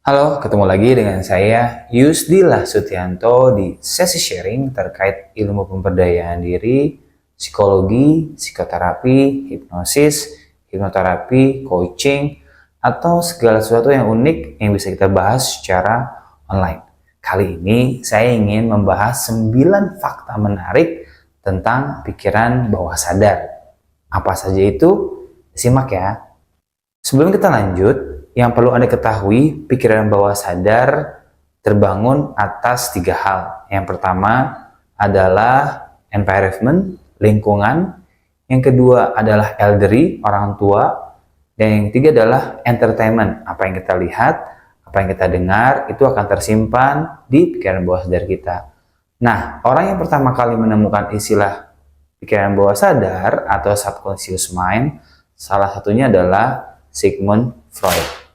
Halo, ketemu lagi dengan saya Yusdillah Sutianto di sesi sharing terkait ilmu pemberdayaan diri, psikologi, psikoterapi, hipnosis, hipnoterapi, coaching, atau segala sesuatu yang unik yang bisa kita bahas secara online. Kali ini saya ingin membahas 9 fakta menarik tentang pikiran bawah sadar. Apa saja itu? Simak ya. Sebelum kita lanjut, yang perlu Anda ketahui, pikiran bawah sadar terbangun atas 3 hal. Yang pertama adalah environment, lingkungan. Yang kedua adalah elderly, orang tua. Dan yang ketiga adalah entertainment, apa yang kita lihat, apa yang kita dengar, itu akan tersimpan di pikiran bawah sadar kita. Nah, orang yang pertama kali menemukan istilah pikiran bawah sadar atau subconscious mind, salah satunya adalah Sigmund Freud.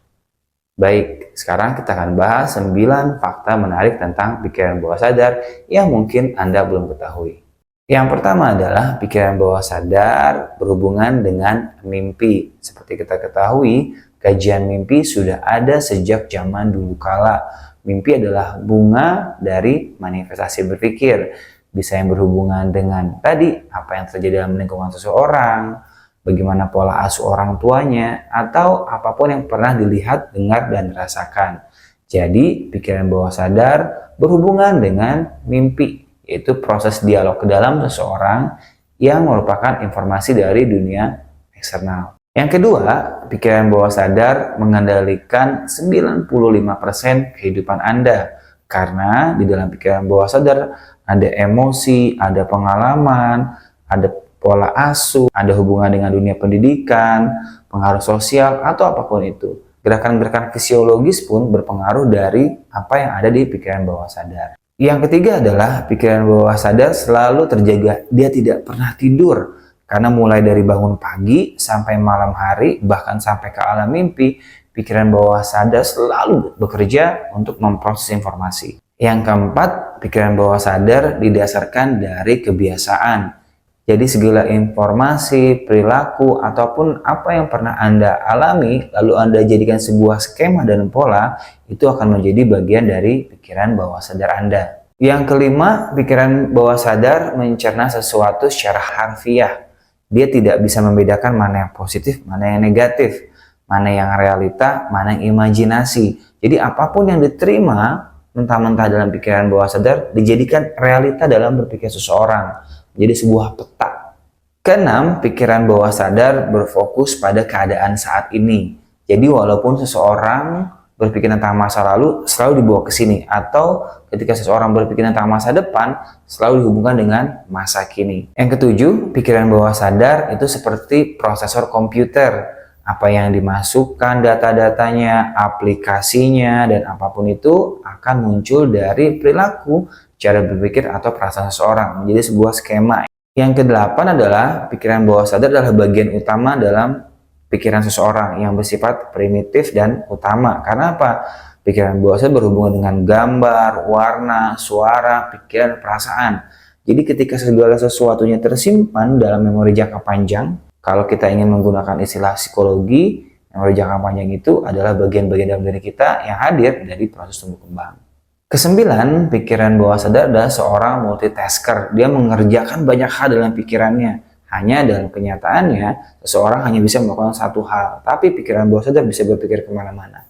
Baik, sekarang kita akan bahas 9 fakta menarik tentang pikiran bawah sadar yang mungkin Anda belum ketahui. Yang pertama adalah pikiran bawah sadar berhubungan dengan mimpi. Seperti kita ketahui, kajian mimpi sudah ada sejak zaman dulu kala. Mimpi adalah bunga dari manifestasi berpikir. Bisa yang berhubungan dengan tadi, apa yang terjadi dalam lingkungan seseorang, bagaimana pola asuh orang tuanya, atau apapun yang pernah dilihat, dengar, dan rasakan. Jadi, pikiran bawah sadar berhubungan dengan mimpi, yaitu proses dialog ke dalam seseorang yang merupakan informasi dari dunia eksternal. Yang kedua, pikiran bawah sadar mengendalikan 95% kehidupan Anda. Karena di dalam pikiran bawah sadar ada emosi, ada pengalaman, ada pola asuh, ada hubungan dengan dunia pendidikan, pengaruh sosial, atau apapun itu. Gerakan-gerakan fisiologis pun berpengaruh dari apa yang ada di pikiran bawah sadar. Yang ketiga adalah pikiran bawah sadar selalu terjaga. Dia tidak pernah tidur. Karena mulai dari bangun pagi sampai malam hari, bahkan sampai ke alam mimpi, pikiran bawah sadar selalu bekerja untuk memproses informasi. Yang keempat, pikiran bawah sadar didasarkan dari kebiasaan. Jadi segala informasi, perilaku, ataupun apa yang pernah Anda alami, lalu Anda jadikan sebuah skema dan pola, itu akan menjadi bagian dari pikiran bawah sadar Anda. Yang kelima, pikiran bawah sadar mencerna sesuatu secara harfiah. Dia tidak bisa membedakan mana yang positif, mana yang negatif, mana yang realita, mana yang imajinasi. Jadi apapun yang diterima mentah-mentah dalam pikiran bawah sadar dijadikan realita dalam berpikir seseorang. Jadi sebuah peta. Keenam, pikiran bawah sadar berfokus pada keadaan saat ini. Jadi walaupun seseorang berpikir tentang masa lalu selalu dibawa ke sini, atau ketika seseorang berpikir tentang masa depan selalu dihubungkan dengan masa kini. Yang ketujuh, pikiran bawah sadar itu seperti prosesor komputer. Apa yang dimasukkan data-datanya, aplikasinya, dan apapun itu akan muncul dari perilaku, cara berpikir, atau perasaan seseorang menjadi sebuah skema. Yang kedelapan adalah pikiran bawah sadar adalah bagian utama dalam pikiran seseorang yang bersifat primitif dan utama. Karena apa? Pikiran bawah sadar berhubungan dengan gambar, warna, suara, pikiran, perasaan. Jadi ketika segala sesuatunya tersimpan dalam memori jangka panjang, kalau kita ingin menggunakan istilah psikologi, memori jangka panjang itu adalah bagian-bagian dalam diri kita yang hadir dari proses tumbuh kembang. Kesembilan, pikiran bawah sadar adalah seorang multitasker. Dia mengerjakan banyak hal dalam pikirannya. Hanya dalam kenyataannya, seseorang hanya bisa melakukan satu hal. Tapi pikiran bawah sadar bisa berpikir kemana-mana.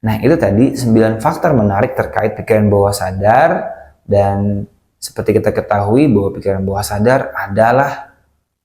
Nah, itu tadi 9 faktor menarik terkait pikiran bawah sadar. Dan seperti kita ketahui bahwa pikiran bawah sadar adalah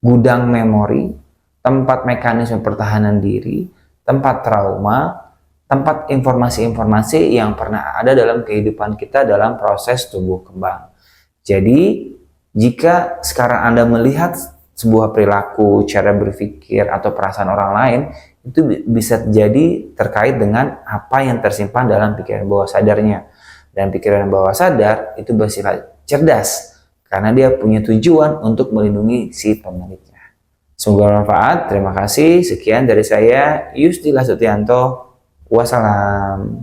gudang memori, tempat mekanisme pertahanan diri, tempat trauma, tempat informasi-informasi yang pernah ada dalam kehidupan kita dalam proses tumbuh kembang. Jadi, jika sekarang Anda melihat sebuah perilaku, cara berpikir, atau perasaan orang lain, itu bisa jadi terkait dengan apa yang tersimpan dalam pikiran bawah sadarnya. Dan pikiran bawah sadar itu bersifat cerdas, karena dia punya tujuan untuk melindungi si pemiliknya. Semoga bermanfaat. Terima kasih. Sekian dari saya, Yusdillah Sutianto. Wassalam.